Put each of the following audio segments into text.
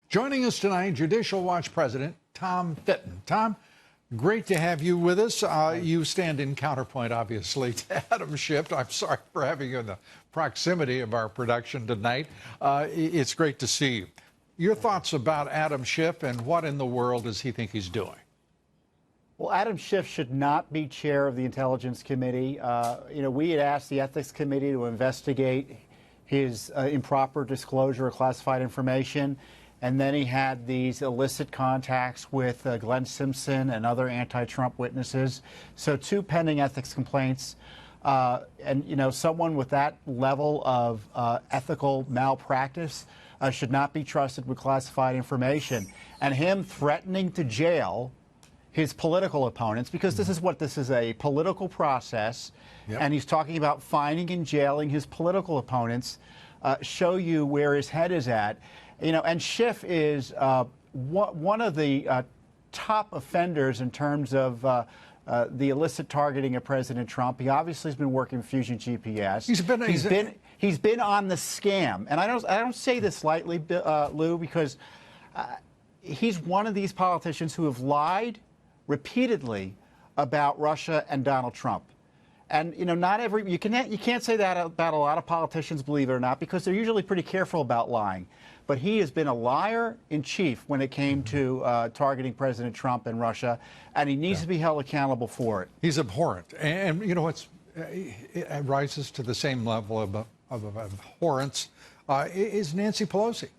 Joining us tonight, Judicial Watch President Tom Fitton. Tom, great to have you with us. You stand in counterpoint, obviously, to Adam Schiff. I'm sorry for having you in the proximity of our production tonight. It's great to see you. Your thoughts about Adam Schiff and what in the world does he think he's doing? Well, Adam Schiff should not be chair of the Intelligence Committee. We had asked the Ethics Committee to investigate his improper disclosure of classified information. And then he had these illicit contacts with Glenn Simpson and other anti-Trump witnesses. So 2 pending ethics complaints. Someone with that level of ethical malpractice should not be trusted with classified information. And him threatening to jail his political opponents, because this is a political process, and he's talking about finding and jailing his political opponents, show you where his head is at. And Schiff is one of the top offenders in terms of the illicit targeting of President Trump. He obviously has been working with Fusion GPS. He's been on the scam, and I don't say this lightly, Lou, because he's one of these politicians who have lied repeatedly about Russia and Donald Trump. And you can't say that about a lot of politicians, believe it or not, because they're usually pretty careful about lying. But he has been a liar in chief when it came to targeting President Trump and Russia, and he needs to be held accountable for it. He's abhorrent, and it rises to the same level of abhorrence. Is Nancy Pelosi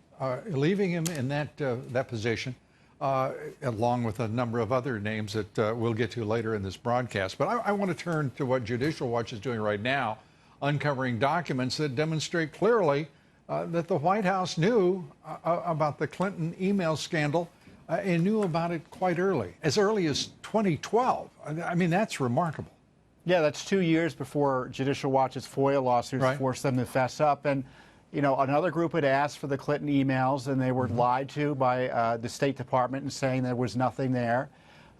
leaving him in that position? Along with a number of other names that we'll get to later in this broadcast. But I want to turn to what Judicial Watch is doing right now, uncovering documents that demonstrate clearly that the White House knew about the Clinton email scandal and knew about it quite early, as early as 2012. I mean, that's remarkable. Yeah, that's 2 years before Judicial Watch's FOIA lawsuits forced them to fess up. And another group had asked for the Clinton emails, and they were lied to by the State Department and saying there was nothing there.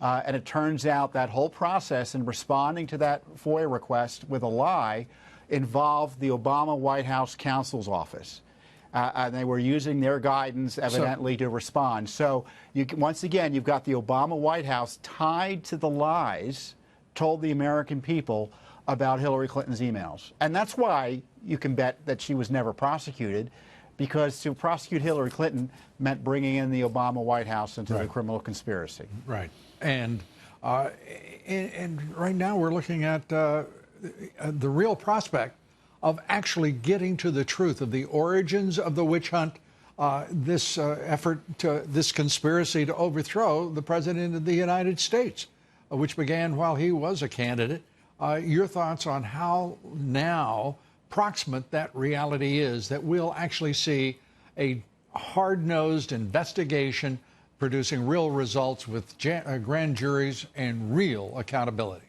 And it turns out that whole process in responding to that FOIA request with a lie involved the Obama White House counsel's office. And they were using their guidance, evidently, to respond. So, once again, you've got the Obama White House tied to the lies told the American people about Hillary Clinton's emails. And that's why you can bet that she was never prosecuted, because to prosecute Hillary Clinton meant bringing in the Obama White House into the criminal conspiracy. Right. And right now we're looking at the real prospect of actually getting to the truth of the origins of the witch hunt, this conspiracy to overthrow the President of the United States, which began while he was a candidate. Your thoughts on how now proximate that reality is, that we'll actually see a hard-nosed investigation producing real results with grand juries and real accountability?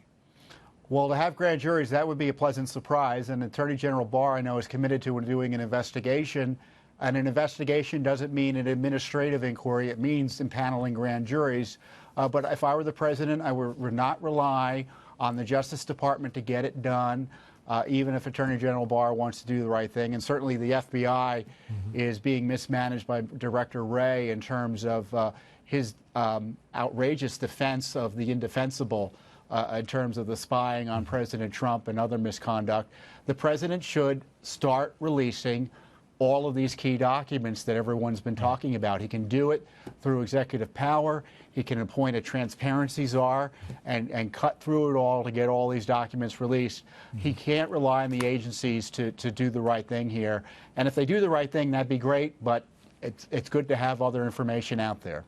Well, to have grand juries, that would be a pleasant surprise. And Attorney General Barr, I know, is committed to doing an investigation. And an investigation doesn't mean an administrative inquiry. It means impaneling grand juries. But if I were the president, I would not rely on the Justice Department to get it done, even if Attorney General Barr wants to do the right thing. And certainly the FBI is being mismanaged by Director Wray in terms of his outrageous defense of the indefensible in terms of the spying on President Trump and other misconduct. The president should start releasing all of these key documents that everyone's been talking about. He can do it through executive power. He can appoint a transparency czar and cut through it all to get all these documents released. He can't rely on the agencies to do the right thing here. And if they do the right thing, that'd be great, but it's good to have other information out there.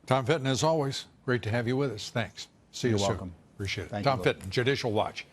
Tom Fitton, as always, great to have you with us. Thanks. See you soon. You're welcome. Appreciate it. Thank Tom you. Fitton, Judicial Watch.